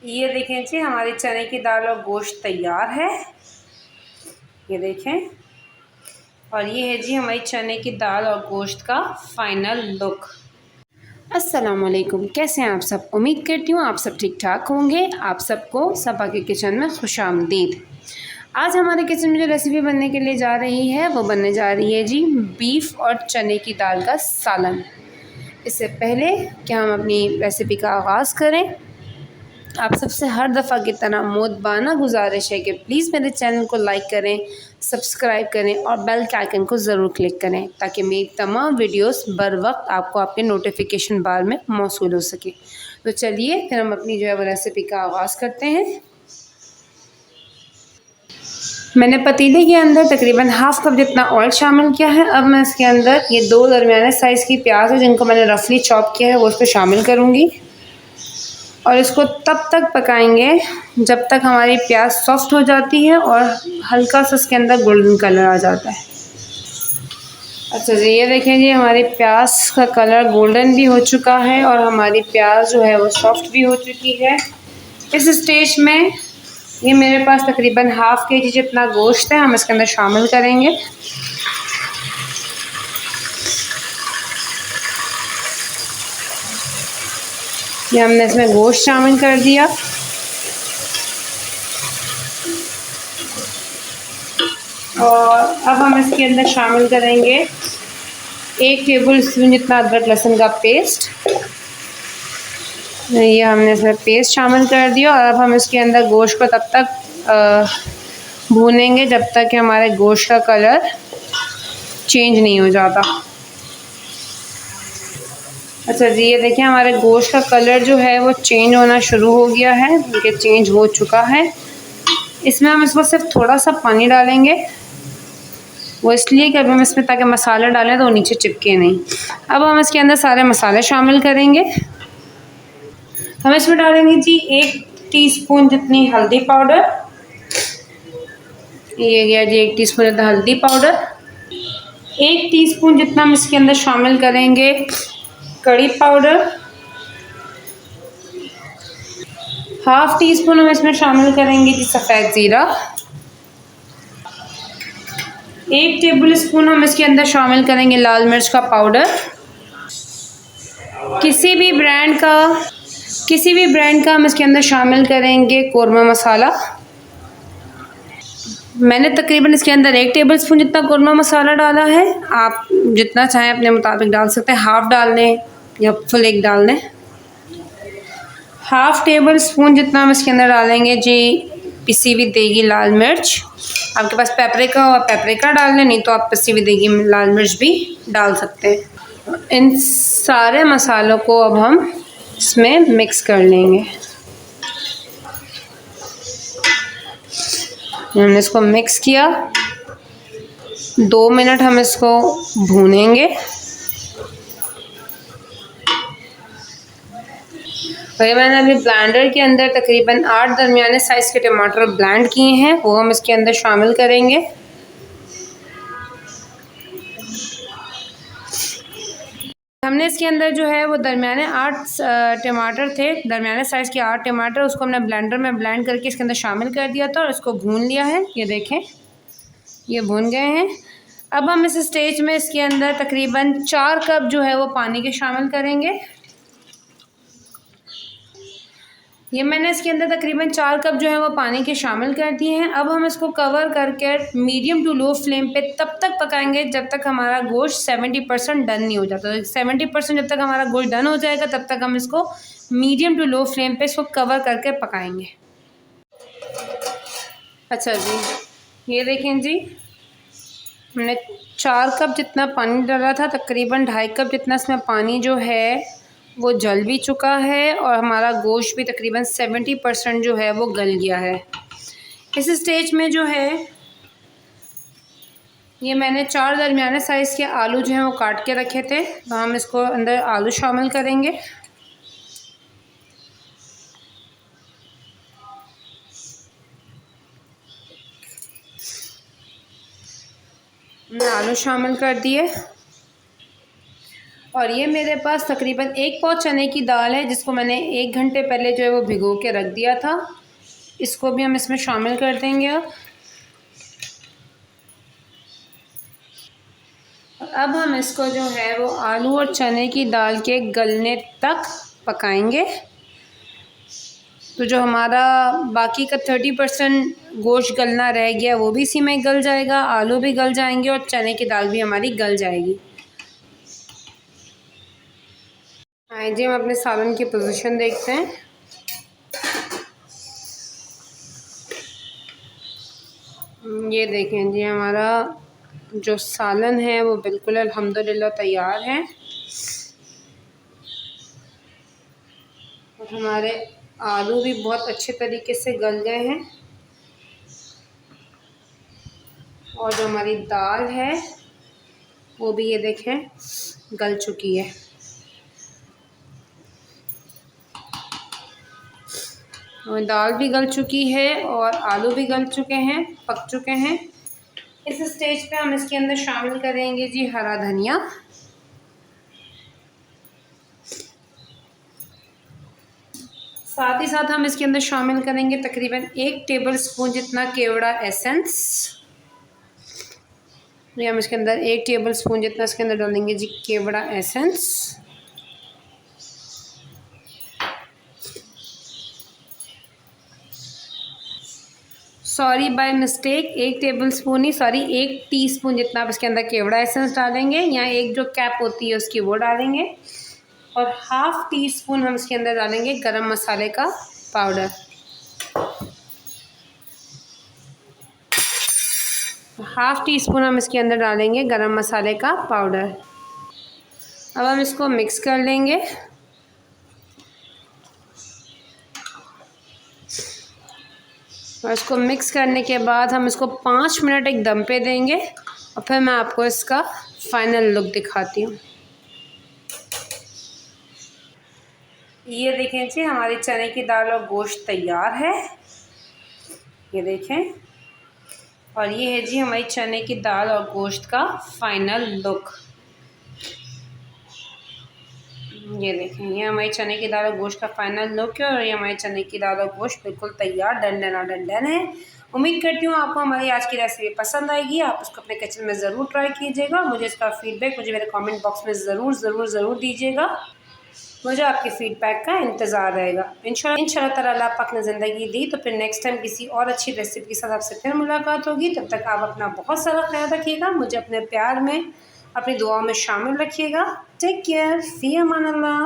ये देखें जी, हमारी चने की दाल और गोश्त तैयार है। ये देखें, और ये है जी हमारी चने की दाल और गोश्त का फाइनल लुक। अस्सलाम वालेकुम, कैसे हैं आप सब? उम्मीद करती हूँ आप सब ठीक ठाक होंगे। आप सबको सपा के किचन में खुशामदीद। आज हमारे किचन में जो रेसिपी बनने के लिए जा रही है वो बनने जा रही है जी बीफ और चने की दाल का सालन। इससे पहले कि हम अपनी रेसिपी का आगाज़ करें, आप सबसे हर दफ़ा की तरह मोदबाना गुजारिश है कि प्लीज़ मेरे चैनल को लाइक करें, सब्सक्राइब करें और बेल के आइकन को ज़रूर क्लिक करें ताकि मेरी तमाम वीडियोस बर वक्त आपको आपके नोटिफिकेशन बार में मौसूल हो सके। तो चलिए फिर हम अपनी जो है वो रेसिपी का आगाज़ करते हैं। मैंने पतीले के अंदर तकरीबन हाफ़ कप जितना ऑयल शामिल किया है। अब मैं इसके अंदर ये 2 दरमियाने साइज़ की प्याज है जिनको मैंने रफली चॉप किया है वो इस पर शामिल करूँगी और इसको तब तक पकाएंगे जब तक हमारी प्याज सॉफ्ट हो जाती है और हल्का सा इसके अंदर गोल्डन कलर आ जाता है। अच्छा जी, ये देखें जी हमारी प्याज का कलर गोल्डन भी हो चुका है और हमारी प्याज जो है वो सॉफ्ट भी हो चुकी है। इस स्टेज में ये मेरे पास तकरीबन हाफ़ केजी जितना गोश्त है हम इसके अंदर शामिल करेंगे। ये हमने इसमें गोश्त शामिल कर दिया और अब हम इसके अंदर शामिल करेंगे 1 टेबल स्पून जितना अदरक लहसुन का पेस्ट। ये हमने इसमें पेस्ट शामिल कर दिया और अब हम इसके अंदर गोश्त को तब तक भूनेंगे जब तक कि हमारे गोश्त का कलर चेंज नहीं हो जाता। अच्छा जी, ये देखिए हमारे गोश्त का कलर जो है वो चेंज होना शुरू हो गया है, बल्कि चेंज हो चुका है। इसमें हम इसको सिर्फ थोड़ा सा पानी डालेंगे, वो इसलिए कि अब हम इसमें ताकि मसाले डालें तो वो नीचे चिपके नहीं। अब हम इसके अंदर सारे मसाले शामिल करेंगे। हम इसमें डालेंगे जी 1 टीस्पून जितनी हल्दी पाउडर। ये गया जी 1 टीस्पून जितना हल्दी पाउडर। 1 टीस्पून जितना हम इसके अंदर शामिल करेंगे कड़ी पाउडर। हाफ़ टी स्पून हम इसमें शामिल करेंगे जी सफ़ेद ज़ीरा। 1 टेबल स्पून हम इसके अंदर शामिल करेंगे लाल मिर्च का पाउडर। किसी भी ब्रांड का हम इसके अंदर शामिल करेंगे कोरमा मसाला। मैंने तकरीबन इसके अंदर 1 टेबल स्पून जितना कोरमा मसाला डाला है। आप जितना चाहें अपने मुताबिक डाल सकते हैं, हाफ़ डाल लें या फुल 1 डाल लें। हाफ़ टेबल स्पून जितना हम इसके अंदर डालेंगे जी पिसी हुई देगी लाल मिर्च। आपके पास पेपरिका हो पेपरिका डाल लें, नहीं तो आप पिसी हुई देगी लाल मिर्च भी डाल सकते हैं। इन सारे मसालों को अब हम इसमें मिक्स कर लेंगे। हमने इसको मिक्स किया, 2 मिनट हम इसको भूनेंगे। वही मैंने अभी ब्लेंडर के अंदर तकरीबन 8 दरमियाने साइज़ के टमाटर ब्लेंड किए हैं, वो हम इसके अंदर शामिल करेंगे। हमने इसके अंदर जो है वो दरमियाने 8 टमाटर थे, दरमियाने साइज़ के 8 टमाटर, उसको हमने ब्लेंडर में ब्लेंड करके इसके अंदर शामिल कर दिया था और इसको भून लिया है। ये देखें, ये भून गए हैं। अब हम इस स्टेज में इसके अंदर तकरीबन 4 कप जो है वो पानी के शामिल करेंगे। ये मैंने इसके अंदर तकरीबन 4 कप जो है वो पानी के शामिल कर दिए हैं। अब हम इसको कवर करके मीडियम टू लो फ्लेम पे तब तक पकाएंगे जब तक हमारा गोश्त 70% डन नहीं हो जाता। 70% जब तक हमारा गोश्त डन हो जाएगा तब तक हम इसको मीडियम टू लो फ्लेम पे इसको कवर करके पकाएंगे। अच्छा जी, ये देखें जी, हमने 4 कप जितना पानी डाला था, तकरीबन 2.5 कप जितना इसमें पानी जो है वो जल भी चुका है और हमारा गोश्त भी तकरीबन 70% जो है वो गल गया है। इस स्टेज में जो है ये मैंने 4 दरमियाने साइज़ के आलू जो हैं वो काट के रखे थे, तो हम इसको अंदर आलू शामिल करेंगे। हमने आलू शामिल कर दिए और ये मेरे पास तकरीबन 1 पाव चने की दाल है, जिसको मैंने 1 घंटे पहले जो है वो भिगो के रख दिया था। इसको भी हम इसमें शामिल कर देंगे अब हम इसको जो है वो आलू और चने की दाल के गलने तक पकाएंगे। तो जो हमारा बाकी का 30% गोश्त गलना रह गया वो भी इसी में गल जाएगा, आलू भी गल जाएंगे और चने की दाल भी हमारी गल जाएगी। आइए जी हम अपने सालन की पोजीशन देखते हैं। ये देखें जी हमारा जो सालन है वो बिल्कुल अल्हम्दुलिल्लाह तैयार है और हमारे आलू भी बहुत अच्छे तरीके से गल गए हैं और जो हमारी दाल है वो भी ये देखें गल चुकी है। और दाल भी गल चुकी है और आलू भी गल चुके हैं, पक चुके हैं। इस स्टेज पे हम इसके अंदर शामिल करेंगे जी हरा धनिया। साथ ही साथ हम इसके अंदर शामिल करेंगे तकरीबन 1 टेबल स्पून जितना केवड़ा एसेंस। ये हम इसके अंदर 1 टेबल स्पून जितना इसके अंदर डालेंगे जी केवड़ा essence. Sorry by mistake 1 table spoon ही 1 टीस्पून जितना आप इसके अंदर केवड़ा एसेंस डालेंगे, या एक जो कैप होती है उसकी वो डालेंगे। और ½ टीस्पून हम इसके अंदर डालेंगे गरम मसाले का पाउडर। ½ टीस्पून हम इसके अंदर डालेंगे गरम मसाले का पाउडर। अब हम इसको मिक्स कर लेंगे। और इसको मिक्स करने के बाद हम इसको 5 मिनट एक दम पे देंगे और फिर मैं आपको इसका फाइनल लुक दिखाती हूँ। ये देखें जी हमारी चने की दाल और गोश्त तैयार है, ये देखें। और ये है जी हमारी चने की दाल और गोश्त का फाइनल लुक। ये देखें ये हमारी चने की दाल और गोश्त का फाइनल लुक है और ये हमारी चने की दाल और गोश्त बिल्कुल तैयार डन है। उम्मीद करती हूँ आपको हमारी आज की रेसिपी पसंद आएगी। आप उसको अपने किचन में ज़रूर ट्राई कीजिएगा। मुझे इसका फीडबैक मुझे मेरे कमेंट बॉक्स में ज़रूर दीजिएगा। मुझे आपके फीडबैक का इंतज़ार रहेगा। इंशाल्लाह ताला अल्लाह पाक ने ज़िंदगी दी तो फिर नेक्स्ट टाइम किसी और अच्छी रेसिपी के साथ आपसे फिर मुलाकात होगी। तब तक आप अपना बहुत सारा ख्याल रखिएगा। मुझे अपने प्यार में अपनी दुआओं में शामिल रखिएगा। टेक केयर, फ़ी अमान अल्लाह।